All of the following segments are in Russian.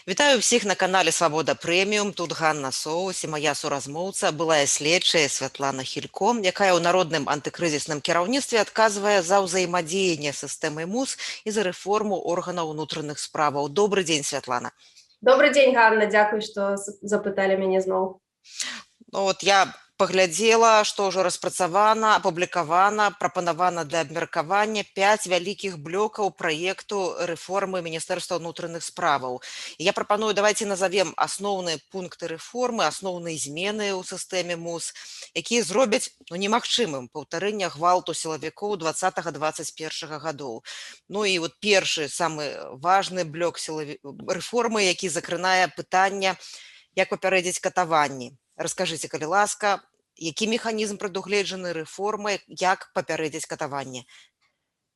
Вітаю ўсіх на канале Свабода Прэміум. Тут Ганна Соус і моя суразмоўца, былая следчая Святлана Хілько, якая ў народным антыкрызісным кіраўніцтве адказвае за ўзаемадзеянне сістэмы МУС і за рэформу органаў унутраных справаў. Добры дзень, Святлана. Добрый день, Ганна. Дякую, что запытали мяне зноў. Я паглядзела, што ўжо распрацавана, апублікавана, прапанавана для абмеркавання 5 вялікіх блокаў праекту рэформы Міністэрства ўнутраных справаў. Я прапаную, давайте назовем асноўныя пункты рэформы, асноўныя змены ў сістэме МУС, якія зробяць немагчымым паўтарэнне гвалту сілавікоў 20-21 гадоў. І першы, самы важны блок рэформы, які закранае пытанне, як папярэдзіць катаванні. Расскажите, калі ласка, які механізм прадугледжаны рэформай, як папярэдзіць катаванне?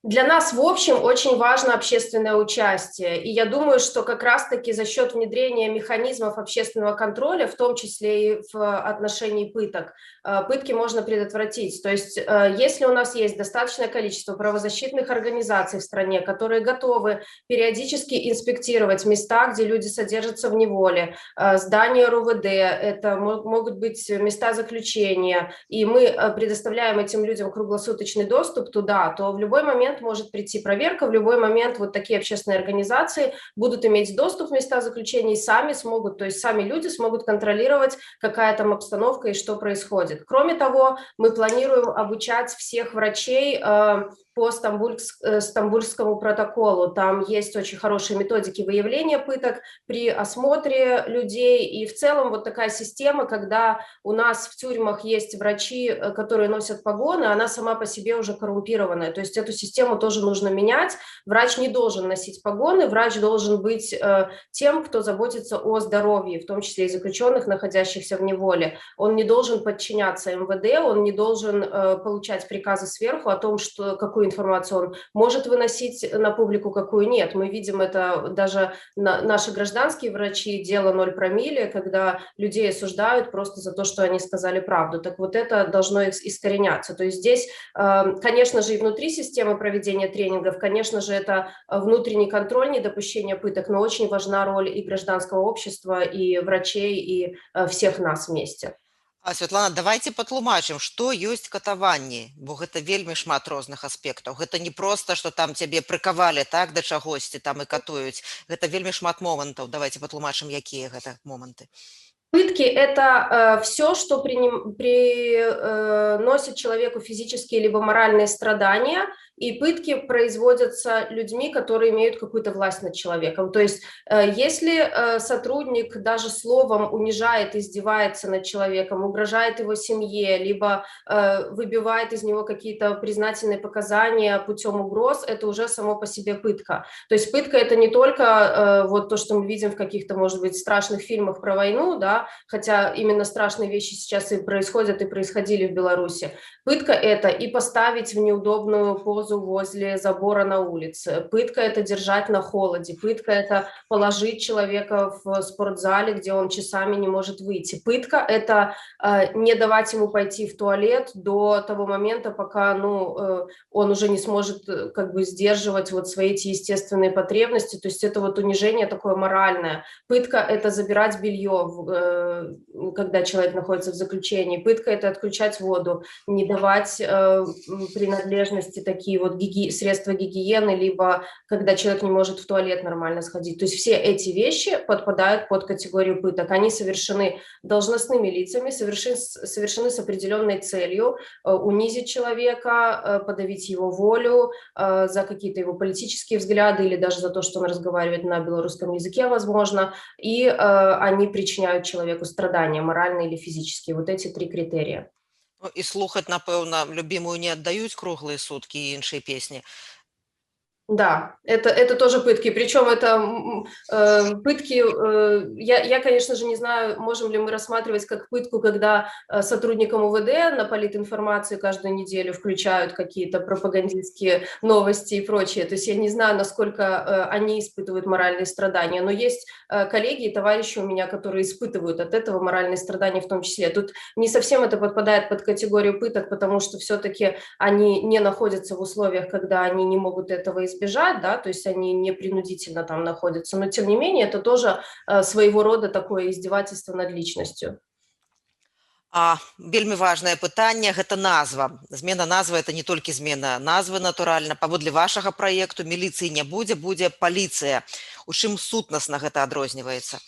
Для нас, в общем, очень важно общественное участие. И я думаю, что как раз-таки за счет внедрения механизмов общественного контроля, в том числе и в отношении пыток, пытки можно предотвратить. То есть, если у нас есть достаточное количество правозащитных организаций в стране, которые готовы периодически инспектировать места, где люди содержатся в неволе, здания РУВД, это могут быть места заключения, и мы предоставляем этим людям круглосуточный доступ туда, то в любой момент может прийти проверка, в любой момент вот такие общественные организации будут иметь доступ в места заключения и сами смогут, то есть сами люди смогут контролировать, какая там обстановка и что происходит. Кроме того, мы планируем обучать всех врачей по Стамбульскому протоколу. Там есть очень хорошие методики выявления пыток при осмотре людей. И в целом вот такая система, когда у нас в тюрьмах есть врачи, которые носят погоны, она сама по себе уже коррумпированная. То есть эту систему тоже нужно менять. Врач не должен носить погоны, врач должен быть тем, кто заботится о здоровье, в том числе и заключенных, находящихся в неволе. Он не должен подчиняться МВД, он не должен получать приказы сверху о том, что какую информацию он может выносить на публику, какую нет. Мы видим это даже наши гражданские врачи, дело 0 промилле, когда людей осуждают просто за то, что они сказали правду. Так вот это должно искореняться. То есть здесь, конечно же, и внутри системы проведения тренингов, конечно же, это внутренний контроль, недопущение пыток, но очень важна роль и гражданского общества, и врачей, и всех нас вместе. Святлана, давайте патлумачым, што ёсць катаванні, бо гэта вельмі шмат розных аспектаў. Гэта не проста, што там цябе прыкавалі так да чагосьці там і катуюць. Гэта вельмі шмат момантаў. Давайте патлумачым, якія гэта моманты. Пытки – это все, что приносит человеку физические либо моральные страдания, и пытки производятся людьми, которые имеют какую-то власть над человеком. То есть если сотрудник даже словом унижает, издевается над человеком, угрожает его семье, либо выбивает из него какие-то признательные показания путем угроз, это уже само по себе пытка. То есть пытка – это не только вот то, что мы видим в каких-то, может быть, страшных фильмах про войну, да, хотя именно страшные вещи сейчас и происходят, и происходили в Беларуси. Пытка – это и поставить в неудобную позу возле забора на улице. Пытка – это держать на холоде. Пытка – это положить человека в спортзале, где он часами не может выйти. Пытка – это не давать ему пойти в туалет до того момента, пока он уже не сможет как бы сдерживать вот свои эти естественные потребности. То есть это вот унижение такое моральное. Пытка – это забирать белье, когда человек находится в заключении. Пытка – это отключать воду, не давать принадлежности такие вот средства гигиены, либо когда человек не может в туалет нормально сходить. То есть все эти вещи подпадают под категорию пыток. Они совершены должностными лицами, совершены с определенной целью унизить человека, подавить его волю за какие-то его политические взгляды или даже за то, что он разговаривает на белорусском языке, возможно, и они причиняют человеку страдания, моральные или физические. Вот эти 3 критерия. І слухаць, напэўна, любімую не аддаюць круглыя суткі і іншыя песні. Да, это тоже пытки, причем это пытки, я, конечно же, не знаю, можем ли мы рассматривать как пытку, когда сотрудникам УВД на политинформацию каждую неделю включают какие-то пропагандистские новости и прочее, то есть я не знаю, насколько они испытывают моральные страдания, но есть коллеги и товарищи у меня, которые испытывают от этого моральные страдания в том числе. Тут не совсем это подпадает под категорию пыток, потому что все-таки они не находятся в условиях, когда они не могут этого избежать, избежать, да, то есть они не принудительно там находятся, но тем не менее это тоже своего рода такое издевательство над личностью. Вельмі важнае пытанне гэта назва. Змена назвы это не толькі змена назвы, натуральна. Паводле вашага праекту міліцыі не будзе, будзе паліцыя. У чым сутнасна гэта адрозніваецца?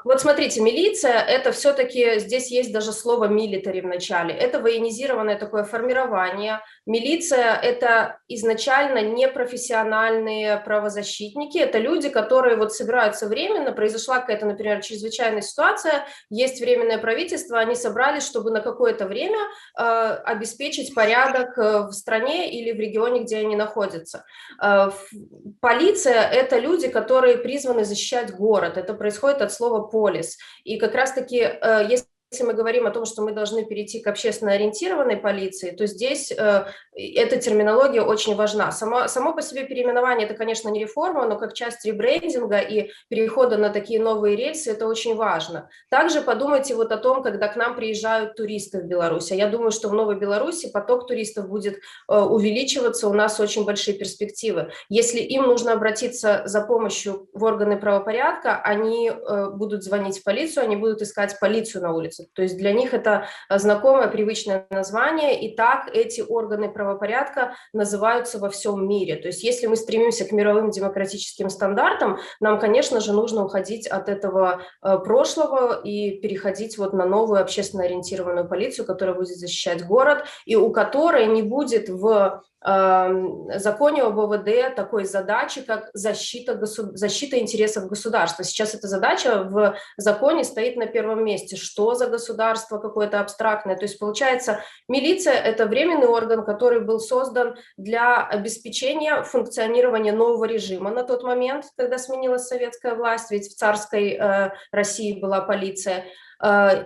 Вот смотрите, милиция, это все-таки, здесь есть даже слово милитари в начале, это военизированное такое формирование. Милиция – это изначально непрофессиональные правозащитники, это люди, которые вот собираются временно, произошла какая-то, например, чрезвычайная ситуация, есть временное правительство, они собрались, чтобы на какое-то время обеспечить порядок в стране или в регионе, где они находятся. Полиция – это люди, которые призваны защищать город, это происходит от слова «полис». И как раз-таки, если мы говорим о том, что мы должны перейти к общественно ориентированной полиции, то здесь эта терминология очень важна. Само по себе переименование – это, конечно, не реформа, но как часть ребрендинга и перехода на такие новые рельсы – это очень важно. Также подумайте вот о том, когда к нам приезжают туристы в Беларусь. Я думаю, что в Новой Беларуси поток туристов будет увеличиваться, у нас очень большие перспективы. Если им нужно обратиться за помощью в органы правопорядка, они будут звонить в полицию, они будут искать полицию на улице. То есть для них это знакомое, привычное название, и так эти органы правопорядка называются во всем мире. То есть если мы стремимся к мировым демократическим стандартам, нам, конечно же, нужно уходить от этого прошлого и переходить вот на новую общественно ориентированную полицию, которая будет защищать город, и у которой не будет в законе об ОВД такой задачи, как защита интересов государства. Сейчас эта задача в законе стоит на первом месте. Что за государство какое-то абстрактное? То есть, получается, милиция – это временный орган, который был создан для обеспечения функционирования нового режима на тот момент, когда сменилась советская власть, ведь в царской России была полиция.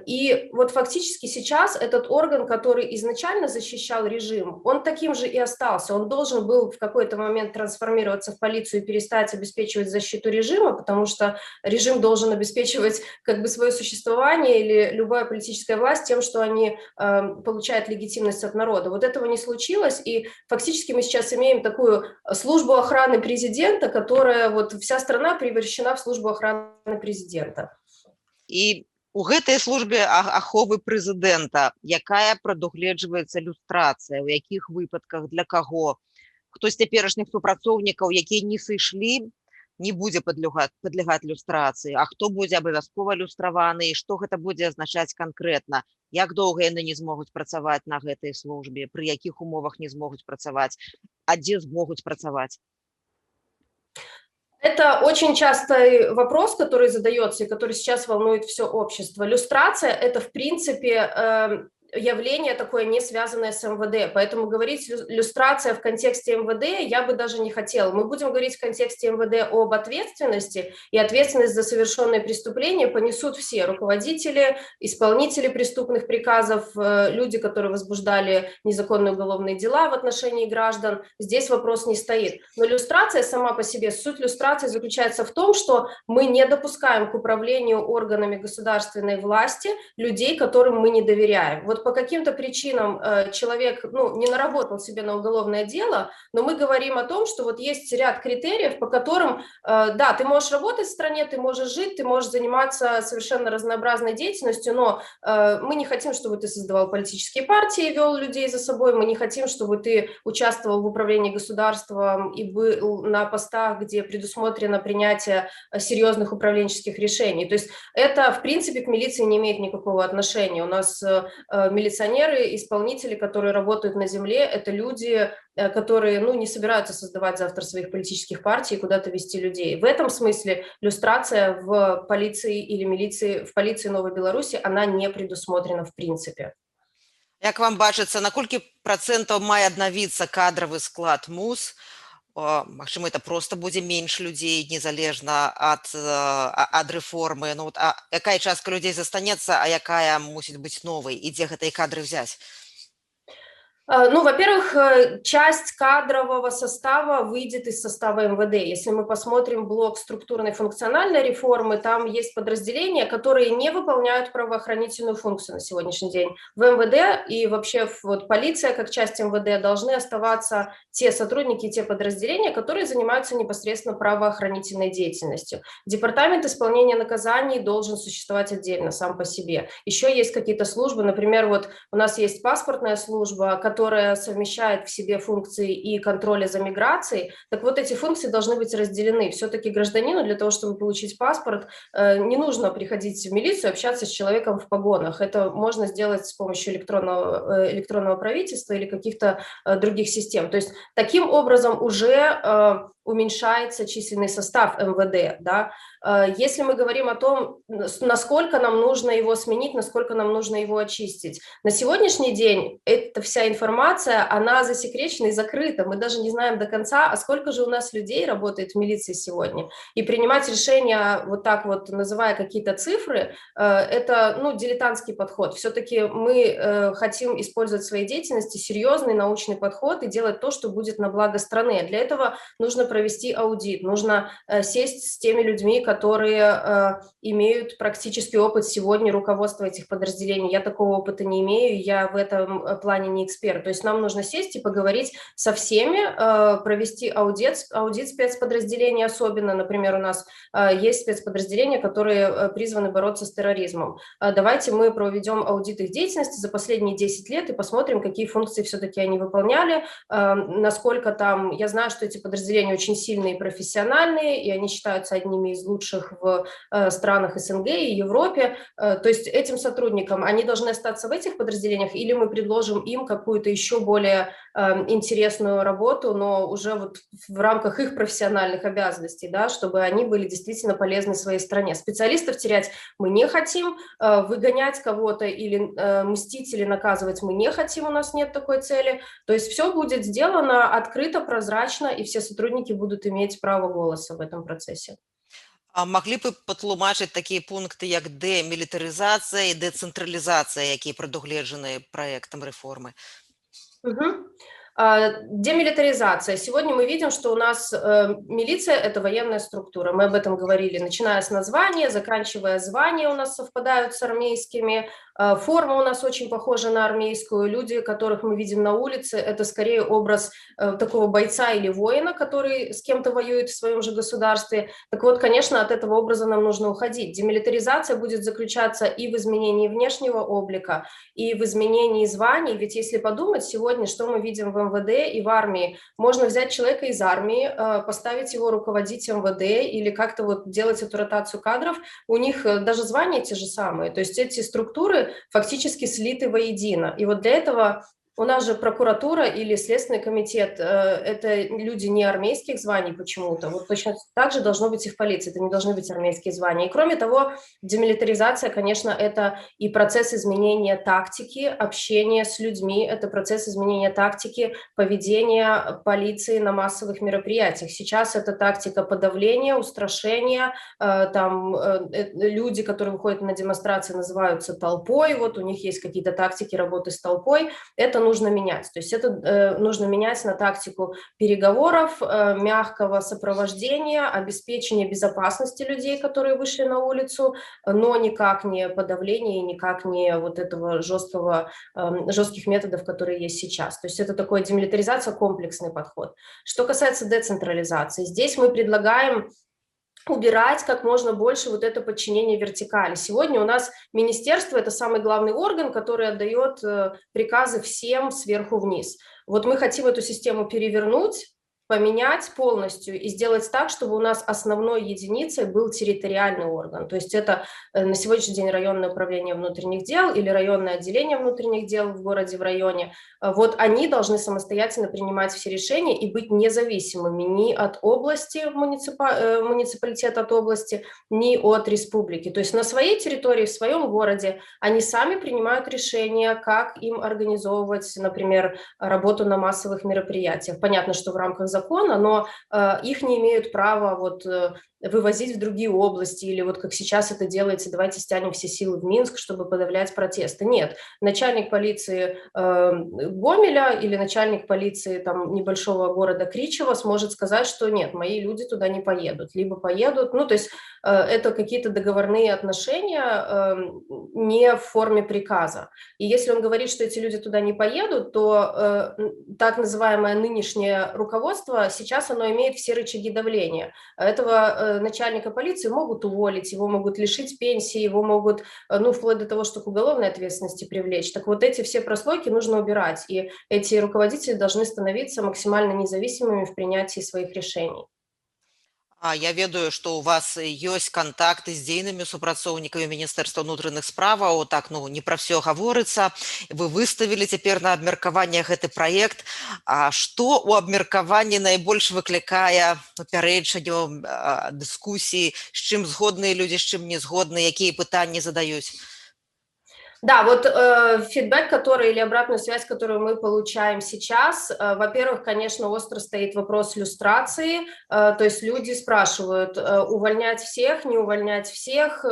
И вот фактически сейчас этот орган, который изначально защищал режим, он таким же и остался. Он должен был в какой-то момент трансформироваться в полицию и перестать обеспечивать защиту режима, потому что режим должен обеспечивать как бы свое существование или любая политическая власть тем, что они получают легитимность от народа. Вот этого не случилось, и фактически мы сейчас имеем такую службу охраны президента, которая вот вся страна превращена в службу охраны президента. І у гэтай службе аховы прэзідэнта, якая прадугледжваецца люстрацыя, у якіх выпадках, для каго? Хто з цяперашніх супрацоўнікаў, якія не сышлі, не будзе падлягаць люстрацыі, а хто будзе абавязкова люстраваны, і што гэта будзе азначаць канкрэтна? Як доўга яны не змогуць працаваць на гэтай службе, пры якіх умовах не змогуць працаваць, а дзе змогуць працаваць? Это очень частый вопрос, который задается и который сейчас волнует все общество. Люстрация – это, в принципе, явление такое, не связанное с МВД. Поэтому говорить люстрация в контексте МВД я бы даже не хотела. Мы будем говорить в контексте МВД об ответственности, и ответственность за совершенные преступления понесут все: руководители, исполнители преступных приказов, люди, которые возбуждали незаконные уголовные дела в отношении граждан. Здесь вопрос не стоит. Но люстрация сама по себе, суть люстрации заключается в том, что мы не допускаем к управлению органами государственной власти людей, которым мы не доверяем. Вот по каким-то причинам человек не наработал себе на уголовное дело, но мы говорим о том, что вот есть ряд критериев, по которым, да, ты можешь работать в стране, ты можешь жить, ты можешь заниматься совершенно разнообразной деятельностью, но мы не хотим, чтобы ты создавал политические партии и вел людей за собой, мы не хотим, чтобы ты участвовал в управлении государством и был на постах, где предусмотрено принятие серьезных управленческих решений. То есть это, в принципе, к милиции не имеет никакого отношения. У нас милиционеры, исполнители, которые работают на земле, это люди, которые не собираются создавать завтра своих политических партий и куда-то вести людей. В этом смысле люстрация в полиции или милиции, в полиции Новой Беларуси, она не предусмотрена в принципе. Як вам бачыцца, на колькі процентаў мае аднавіцца кадравы склад МУС? Магчыма, это просто будзе менш людзей, незалежна ад рэформы. Якая частка людзей застанецца, а якая мусіць быць новай? І дзе гэтыя кадры взяць? Ну, во-первых, часть кадрового состава выйдет из состава МВД. Если мы посмотрим блок структурной функциональной реформы, там есть подразделения, которые не выполняют правоохранительную функцию на сегодняшний день. В МВД и вообще вот полиция, как часть МВД, должны оставаться те сотрудники, те подразделения, которые занимаются непосредственно правоохранительной деятельностью. Департамент исполнения наказаний должен существовать отдельно, сам по себе. Еще есть какие-то службы, например, вот у нас есть паспортная служба, которая совмещает в себе функции и контроля за миграцией. Так вот, эти функции должны быть разделены. Все-таки гражданину для того, чтобы получить паспорт, не нужно приходить в милицию, общаться с человеком в погонах. Это можно сделать с помощью электронного правительства или каких-то других систем. То есть таким образом уже уменьшается численный состав МВД. Да? Если мы говорим о том, насколько нам нужно его сменить, насколько нам нужно его очистить, на сегодняшний день эта вся информация, она засекречена и закрыта. Мы даже не знаем до конца, а сколько же у нас людей работает в милиции сегодня. И принимать решения вот так вот, называя какие-то цифры, это дилетантский подход. Все-таки мы хотим использовать в своей деятельности серьезный научный подход и делать то, что будет на благо страны. Для этого нужно провести аудит, нужно сесть с теми людьми, которые имеют практический опыт сегодня руководства этих подразделений. Я такого опыта не имею, я в этом плане не эксперт. То есть нам нужно сесть и поговорить со всеми, провести аудит спецподразделений особенно. Например, у нас есть спецподразделения, которые призваны бороться с терроризмом. Давайте мы проведем аудит их деятельности за последние 10 лет и посмотрим, какие функции все-таки они выполняли, насколько там... Я знаю, что эти подразделения очень сильные и профессиональные, и они считаются одними из лучших в странах СНГ и Европе. То есть этим сотрудникам они должны остаться в этих подразделениях, или мы предложим им какую-то еще более интересную работу, но уже вот в рамках их профессиональных обязанностей, да, чтобы они были действительно полезны своей стране. Специалистов терять мы не хотим, выгонять кого-то или мстить или наказывать мы не хотим, у нас нет такой цели. То есть все будет сделано открыто, прозрачно, и все сотрудники будут иметь право голоса в этом процессе. А маглі б патлумачыць такія пункты, як дэмілітарызацыя і дэцэнтралізацыя, якія прадугледжаны праектам рэформы? Мгм. Демилитаризация. Сегодня мы видим, что у нас милиция – это военная структура. Мы об этом говорили, начиная с названия, заканчивая звания у нас совпадают с армейскими. Форма у нас очень похожа на армейскую. Люди, которых мы видим на улице, это скорее образ такого бойца или воина, который с кем-то воюет в своем же государстве. Так вот, конечно, от этого образа нам нужно уходить. Демилитаризация будет заключаться и в изменении внешнего облика, и в изменении званий. Ведь если подумать сегодня, что мы видим в МВД и в армии, можно взять человека из армии, поставить его руководить МВД или как-то вот делать эту ротацию кадров. У них даже звания те же самые. То есть эти структуры фактически слиты воедино. И вот для этого у нас же прокуратура или Следственный комитет, это люди не армейских званий почему-то. Вот точно так же должно быть и в полиции, это не должны быть армейские звания. И кроме того, демилитаризация, конечно, это и процесс изменения тактики, общения с людьми, это процесс изменения тактики поведения полиции на массовых мероприятиях. Сейчас это тактика подавления, устрашения, люди, которые выходят на демонстрации, называются толпой, вот у них есть какие-то тактики работы с толпой, это нужно менять. То есть это нужно менять на тактику переговоров, мягкого сопровождения, обеспечения безопасности людей, которые вышли на улицу, но никак не подавления и никак не вот этого жестких методов, которые есть сейчас. То есть это такая демилитаризация, комплексный подход. Что касается децентрализации, здесь мы предлагаем убирать как можно больше вот это подчинение вертикали. Сегодня у нас министерство – это самый главный орган, который отдает приказы всем сверху вниз. Вот мы хотим эту систему перевернуть, поменять полностью и сделать так, чтобы у нас основной единицей был территориальный орган. То есть это на сегодняшний день районное управление внутренних дел или районное отделение внутренних дел в городе, в районе. Вот они должны самостоятельно принимать все решения и быть независимыми ни от области, муниципалитета от области, ни от республики. То есть на своей территории, в своем городе они сами принимают решения, как им организовывать, например, работу на массовых мероприятиях. Понятно, что в рамках закона, закона, но их не имеют права вот вывозить в другие области, или вот как сейчас это делается, давайте стянем все силы в Минск, чтобы подавлять протесты. Нет, начальник полиции Гомеля или начальник полиции там небольшого города Кричево сможет сказать, что нет, мои люди туда не поедут, либо поедут, ну то есть это какие-то договорные отношения не в форме приказа. И если он говорит, что эти люди туда не поедут, то так называемое нынешнее руководство сейчас оно имеет все рычаги давления. Этого начальника полиции могут уволить, его могут лишить пенсии, его могут, ну, вплоть до того, что к уголовной ответственности привлечь. Так вот эти все прослойки нужно убирать, и эти руководители должны становиться максимально независимыми в принятии своих решений. Я ведаю, што ў вас ёсць кантакты з дзейнымі супрацоўнікамі Міністэрства ўнутраных справаў, так, ну, не пра ўсё гаворыцца. Вы выставілі цяпер на абмеркаванне гэты праект. А што ў абмеркаванні найбольш выклікае папярэджанняў, дыскусіі, з чым згодныя людзі, з чым не згодныя, якія пытанні задаюць? Да, вот фидбэк, который или обратную связь, которую мы получаем сейчас, во-первых, конечно, остро стоит вопрос люстрации, то есть люди спрашивают, увольнять всех, не увольнять всех,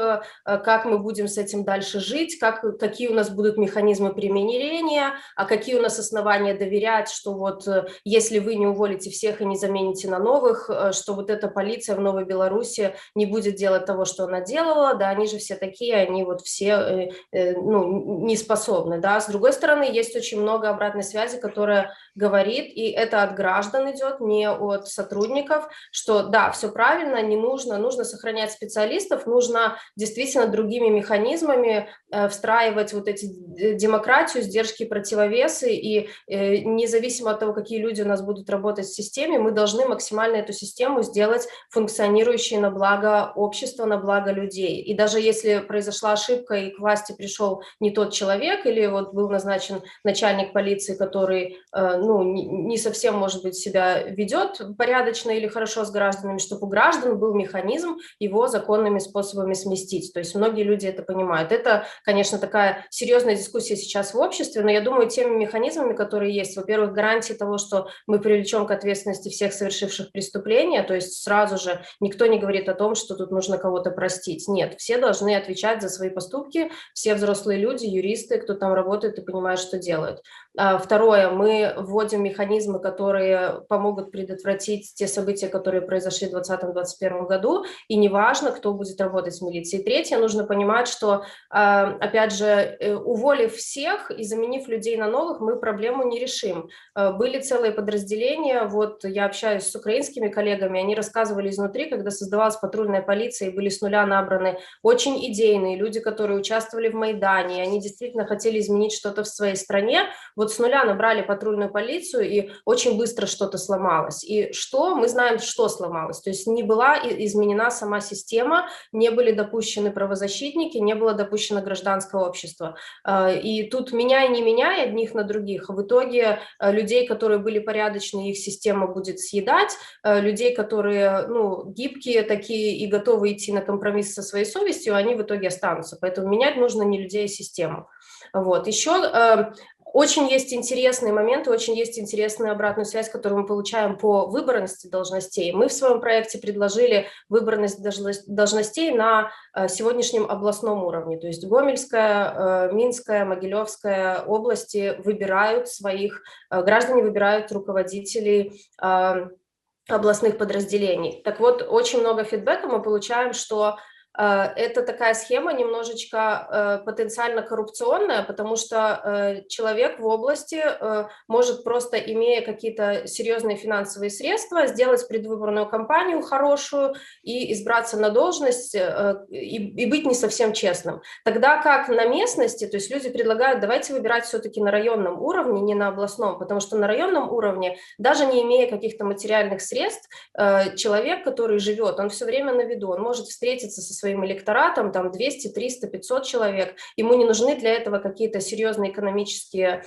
как мы будем с этим дальше жить, какие у нас будут механизмы примирения, а какие у нас основания доверять, что вот если вы не уволите всех и не замените на новых, что вот эта полиция в Новой Беларуси не будет делать того, что она делала, да, они же все такие, они вот все, ну, не способны, да. С другой стороны, есть очень много обратной связи, которая говорит, и это от граждан идет, не от сотрудников, что да, все правильно, не нужно, нужно сохранять специалистов, нужно действительно другими механизмами встраивать вот эти демократию, сдержки, противовесы, и независимо от того, какие люди у нас будут работать в системе, мы должны максимально эту систему сделать функционирующей на благо общества, на благо людей. И даже если произошла ошибка и к власти пришел не тот человек, или вот был назначен начальник полиции, который, ну, не совсем, может быть, себя ведет порядочно или хорошо с гражданами, чтобы у граждан был механизм его законными способами сместить. То есть многие люди это понимают. Это, конечно, такая серьезная дискуссия сейчас в обществе, но я думаю, теми механизмами, которые есть, во-первых, гарантии того, что мы привлечем к ответственности всех совершивших преступления, то есть сразу же никто не говорит о том, что тут нужно кого-то простить. Нет, все должны отвечать за свои поступки, все взрослые люди, юристы, кто там работает и понимает, что делают. Второе, мы вводим механизмы, которые помогут предотвратить те события, которые произошли в 2020-2021 году, и неважно, кто будет работать в милиции. Третье, нужно понимать, что, опять же, уволив всех и заменив людей на новых, мы проблему не решим. Были целые подразделения, вот я общаюсь с украинскими коллегами, они рассказывали изнутри, когда создавалась патрульная полиция, и были с нуля набраны очень идейные люди, которые участвовали в Майдане, и они действительно хотели изменить что-то в своей стране. Вот с нуля набрали патрульную полицию, и очень быстро что-то сломалось. И что? Мы знаем, что сломалось. То есть не была изменена сама система, не были допущены правозащитники, не было допущено гражданское общество. И тут меняй, не меняй одних на других, в итоге людей, которые были порядочные, их система будет съедать, людей, которые, ну, гибкие такие и готовы идти на компромисс со своей совестью, они в итоге останутся. Поэтому менять нужно не людей, а систему. Вот. Еще очень есть интересные моменты, очень есть интересная обратная связь, которую мы получаем по выборности должностей. Мы в своем проекте предложили выборность должностей на сегодняшнем областном уровне. То есть Гомельская, Минская, Могилевская области выбирают своих, граждане выбирают руководителей областных подразделений. Так вот, очень много фидбэка мы получаем, что это такая схема немножечко потенциально коррупционная, потому что человек в области может просто, имея какие-то серьезные финансовые средства, сделать предвыборную кампанию хорошую и избраться на должность и быть не совсем честным. Тогда как на местности, то есть люди предлагают, давайте выбирать все-таки на районном уровне, не на областном, потому что на районном уровне, даже не имея каких-то материальных средств, человек, который живет, он все время на виду, он может встретиться со своим электоратом, там 200, 300, 500 человек, ему не нужны для этого какие-то серьезные экономические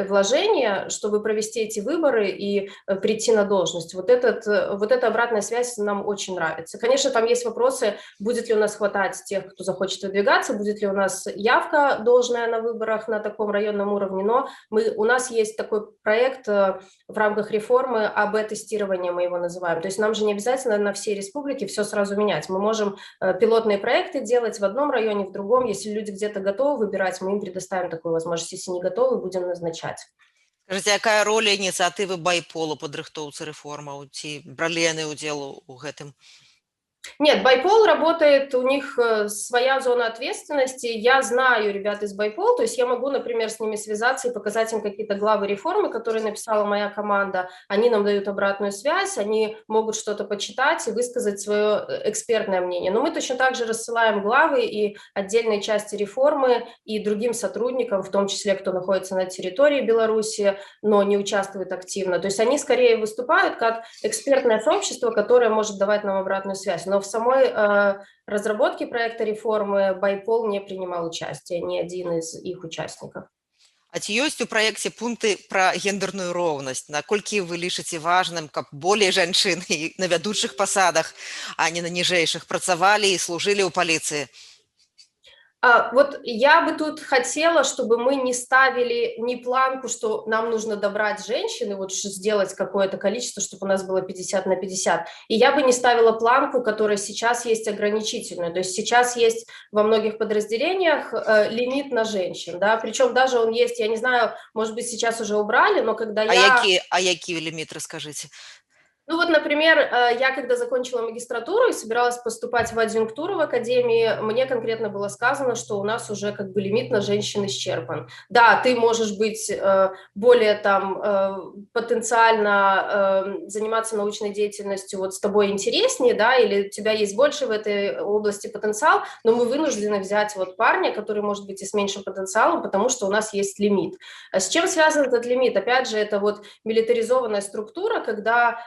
вложения, чтобы провести эти выборы и прийти на должность. Вот эта обратная связь нам очень нравится. Конечно, там есть вопросы, будет ли у нас хватать тех, кто захочет выдвигаться, будет ли у нас явка должная на выборах на таком районном уровне, но у нас есть такой проект в рамках реформы АБ-тестирования, мы его называем. То есть нам же не обязательно на всей республике все сразу менять. Мы можем пилотные проекты делать в одном районе, в другом. Если люди где-то готовы выбирать, мы им предоставим такую возможность. Если не готовы, будем назначать. Скажите, якая роля ініцыятывы байполу падрыхтоўцы рэформаў, ці бралі яны ўдзел у гэтым? Нет, Байпол работает, у них своя зона ответственности. Я знаю ребят из Байпол, то есть я могу, например, с ними связаться и показать им какие-то главы реформы, которые написала моя команда. Они нам дают обратную связь, они могут что-то почитать и высказать свое экспертное мнение. Но мы точно так же рассылаем главы и отдельные части реформы и другим сотрудникам, в том числе, кто находится на территории Беларуси, но не участвует активно. То есть они скорее выступают как экспертное сообщество, которое может давать нам обратную связь. Но в самой разработке проекта реформы Байпол не принимал участие, ни один из их участников. А ці ёсць у праекце пункты пра гендерную роўнасць? Наколькі вы лічыце важным, каб болей жанчын і на вядучых пасадах, а не на ніжэйшых, працавалі і служылі ў паліцыі? Вот я бы тут хотела, чтобы мы не ставили ни планку, что нам нужно добрать женщин, и вот сделать какое-то количество, чтобы у нас было 50 на 50. И я бы не ставила планку, которая сейчас есть ограничительную. То есть сейчас есть во многих подразделениях лимит на женщин, да, причем даже он есть, я не знаю, может быть, сейчас уже убрали, но когда який лимит, расскажите? Ну вот, например, я когда закончила магистратуру и собиралась поступать в адъюнктуру в академии, мне конкретно было сказано, что у нас уже как бы лимит на женщин исчерпан. Да, ты можешь быть более там потенциально заниматься научной деятельностью, вот с тобой интереснее, да, или у тебя есть больше в этой области потенциал, но мы вынуждены взять вот парня, который может быть и с меньшим потенциалом, потому что у нас есть лимит. А с чем связан этот лимит? Опять же, это вот милитаризованная структура, когда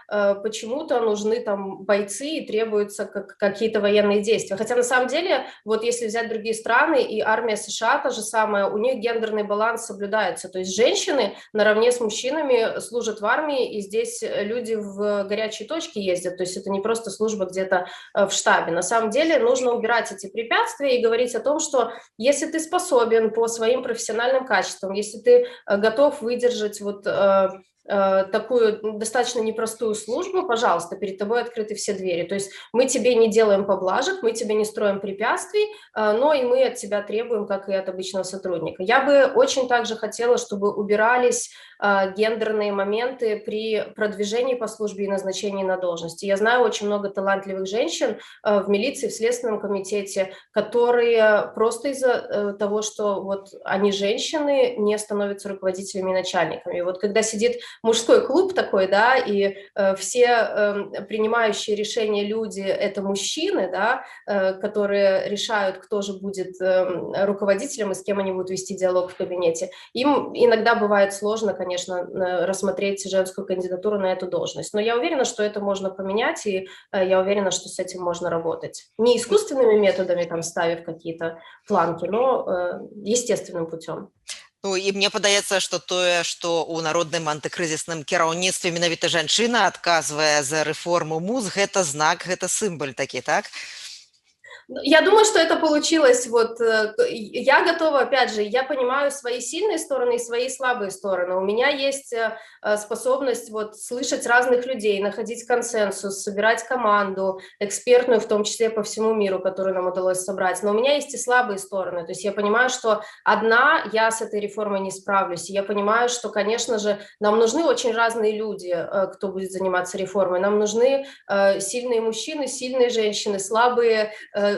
почему-то нужны там бойцы и требуются какие-то военные действия. Хотя на самом деле, вот если взять другие страны, и армия США та же самая, у них гендерный баланс соблюдается. То есть женщины наравне с мужчинами служат в армии, и здесь люди в горячие точки ездят. То есть это не просто служба где-то в штабе. На самом деле нужно убирать эти препятствия и говорить о том, что если ты способен по своим профессиональным качествам, если ты готов выдержать вот такую достаточно непростую службу, пожалуйста, перед тобой открыты все двери. То есть мы тебе не делаем поблажек, мы тебе не строим препятствий, но и мы от тебя требуем, как и от обычного сотрудника. Я бы очень также хотела, чтобы убирались гендерные моменты при продвижении по службе и назначении на должности. Я знаю очень много талантливых женщин в милиции, в Следственном комитете, которые просто из-за того, что вот они женщины, не становятся руководителями и начальниками. И вот когда сидит мужской клуб такой, да, и все принимающие решения люди – это мужчины, да, которые решают, кто же будет руководителем и с кем они будут вести диалог в кабинете. Им иногда бывает сложно, конечно, рассмотреть женскую кандидатуру на эту должность. Но я уверена, что это можно поменять, и я уверена, что с этим можно работать. Не искусственными методами, там, ставив какие-то планки, но естественным путем. Ну, і мне падаецца, што тое, што ў народным антыкрызісным кіраўніцтве менавіта жанчына адказвае за рэформу МУЗ, гэта знак, гэта сімвол такі, так? Я думаю, что это получилось. Вот я готова, опять же, я понимаю свои сильные стороны и свои слабые стороны. У меня есть способность вот слышать разных людей, находить консенсус, собирать команду экспертную, в том числе по всему миру, которую нам удалось собрать. Но у меня есть и слабые стороны. То есть я понимаю, что одна я с этой реформой не справлюсь. И я понимаю, что, конечно же, нам нужны очень разные люди, кто будет заниматься реформой. Нам нужны сильные мужчины, сильные женщины, слабые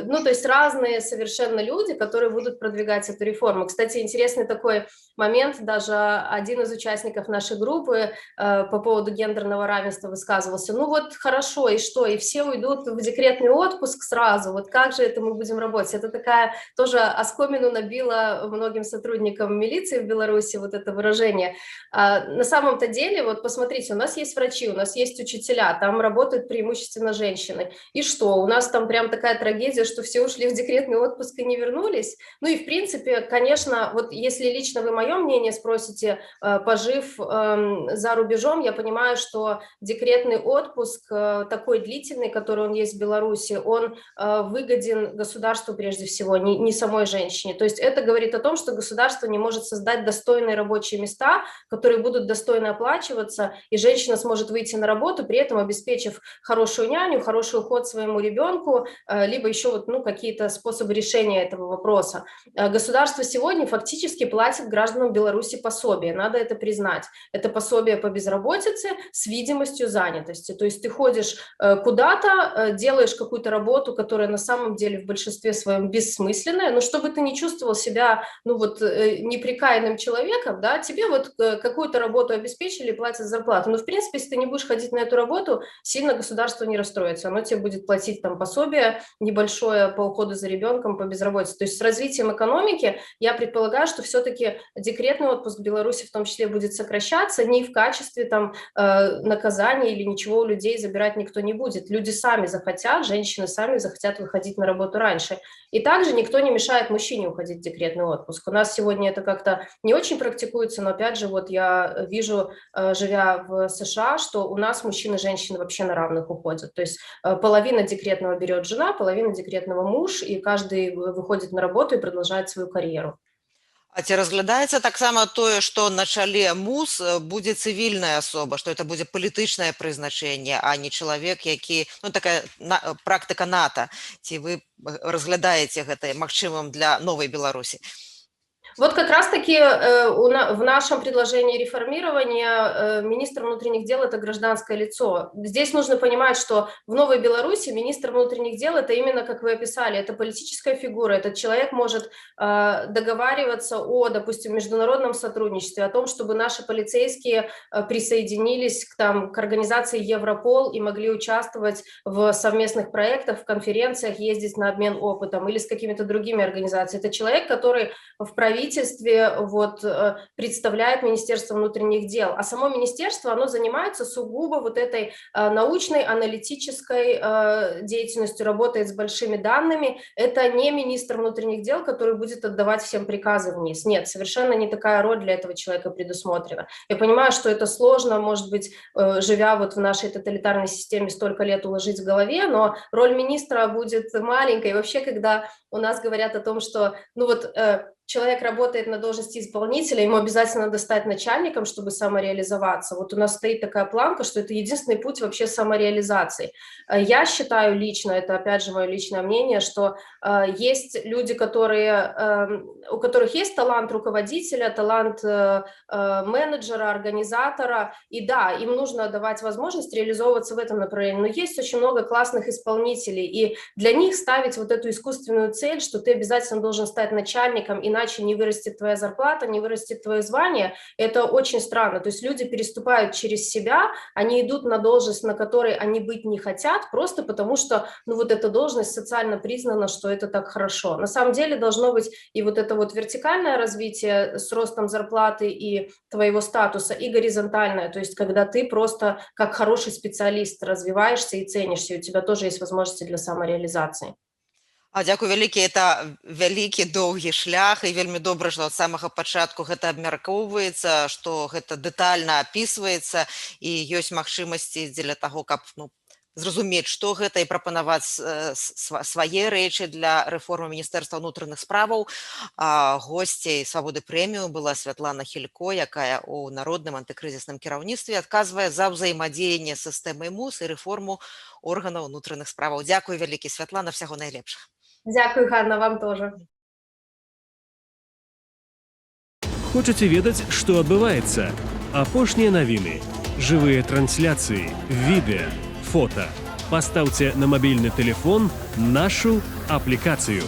ну, то есть разные совершенно люди, которые будут продвигать эту реформу. Кстати, интересный такой момент, даже один из участников нашей группы по поводу гендерного равенства высказывался. Ну вот хорошо, и что, и все уйдут в декретный отпуск сразу, вот как же это мы будем работать? Это такая тоже оскомину набила многим сотрудникам милиции в Беларуси вот это выражение. На самом-то деле, вот посмотрите, у нас есть врачи, у нас есть учителя, там работают преимущественно женщины. И что, у нас там прям такая трагедия, что все ушли в декретный отпуск и не вернулись? Ну и в принципе, конечно, вот если лично вы мое мнение спросите, пожив за рубежом, я понимаю, что декретный отпуск такой длительный, который он есть в Беларуси, он выгоден государству прежде всего, не самой женщине. То есть это говорит о том, что государство не может создать достойные рабочие места, которые будут достойно оплачиваться, и женщина сможет выйти на работу, при этом обеспечив хорошую няню, хороший уход своему ребенку, либо еще вот, ну, какие-то способы решения этого вопроса. Государство сегодня фактически платит гражданам Беларуси пособие, надо это признать. Это пособие по безработице с видимостью занятости. То есть ты ходишь куда-то, делаешь какую-то работу, которая на самом деле в большинстве своем бессмысленная, но чтобы ты не чувствовал себя, ну вот, неприкаянным человеком, да, тебе вот какую-то работу обеспечили, платят зарплату. Но в принципе, если ты не будешь ходить на эту работу, сильно государство не расстроится. Оно тебе будет платить там пособие небольшое по уходу за ребенком, по безработице. То есть с развитием экономики я предполагаю, что все-таки декретный отпуск в Беларуси в том числе будет сокращаться, не в качестве там наказания или ничего у людей забирать никто не будет. Люди сами захотят, женщины сами захотят выходить на работу раньше. И также никто не мешает мужчине уходить в декретный отпуск. У нас сегодня это как-то не очень практикуется, но опять же, вот я вижу, живя в США, что у нас мужчины и женщины вообще на равных уходят. То есть половина декретного берет жена, половина декретного муж, и каждый выходит на работу и продолжает свою карьеру. А ці разглядаецца таксама тое, што на чале МУС будзе цывільная асоба, што это будзе палітычнае прызначэнне, а не чалавек, які, ну, такая практыка НАТО. Ці вы разглядаеце гэта магчымым для новай Беларусі? Вот как раз-таки в нашем предложении реформирования министр внутренних дел – это гражданское лицо. Здесь нужно понимать, что в Новой Беларуси министр внутренних дел – это именно, как вы описали, это политическая фигура. Этот человек может договариваться о, допустим, международном сотрудничестве, о том, чтобы наши полицейские присоединились к организации Европол и могли участвовать в совместных проектах, в конференциях, ездить на обмен опытом или с какими-то другими организациями. Это человек, который в правительстве вот, представляет Министерство внутренних дел, а само министерство, оно занимается сугубо вот этой научной, аналитической деятельностью, работает с большими данными. Это не министр внутренних дел, который будет отдавать всем приказы вниз. Нет, совершенно не такая роль для этого человека предусмотрена. Я понимаю, что это сложно, может быть, живя вот в нашей тоталитарной системе столько лет уложить в голове, но роль министра будет маленькой. И вообще, когда у нас говорят о том, что, ну вот, человек работает на должности исполнителя, ему обязательно надо стать начальником, чтобы самореализоваться. Вот у нас стоит такая планка, что это единственный путь вообще самореализации. Я считаю лично, это опять же мое личное мнение, что есть люди, у которых есть талант руководителя, талант менеджера, организатора, и да, им нужно давать возможность реализовываться в этом направлении, но есть очень много классных исполнителей, и для них ставить вот эту искусственную цель, что ты обязательно должен стать начальником, иначе не вырастет твоя зарплата, не вырастет твое звание, это очень странно. То есть люди переступают через себя, они идут на должность, на которой они быть не хотят, просто потому что, ну, вот эта должность социально признана, что это так хорошо. На самом деле должно быть и вот это вот вертикальное развитие с ростом зарплаты и твоего статуса, и горизонтальное, то есть когда ты просто как хороший специалист развиваешься и ценишься, и у тебя тоже есть возможности для самореализации. Дзякуй вялікі, это вялікі доўгі шлях, і вельмі добра, што ад самага пачатку гэта абмяркоўваецца, што гэта дэтальна апісваецца, і ёсць магчымасці дзеля таго, каб, ну, зразумець, што гэта, і прапанаваць свае рэчы для рэформы Міністэрства ўнутраных справаў. Госцей Свабоды прэмію была Святлана Хілько, якая ў народным антыкрызісным кіраўніцтве адказвае за ўзаемадзеянне з сістэмай МУС і рэформу органаў унутраных справаў. Дзякуй вялікі, Святлана, всяго найлепшага. Дякую, Ганна, вам тоже. Хочаце ведаць, што адбываецца? Апошнія навіны, жывыя трансляцыі, відэа, фота. Поставьте на мобильный телефон нашу аппликацию.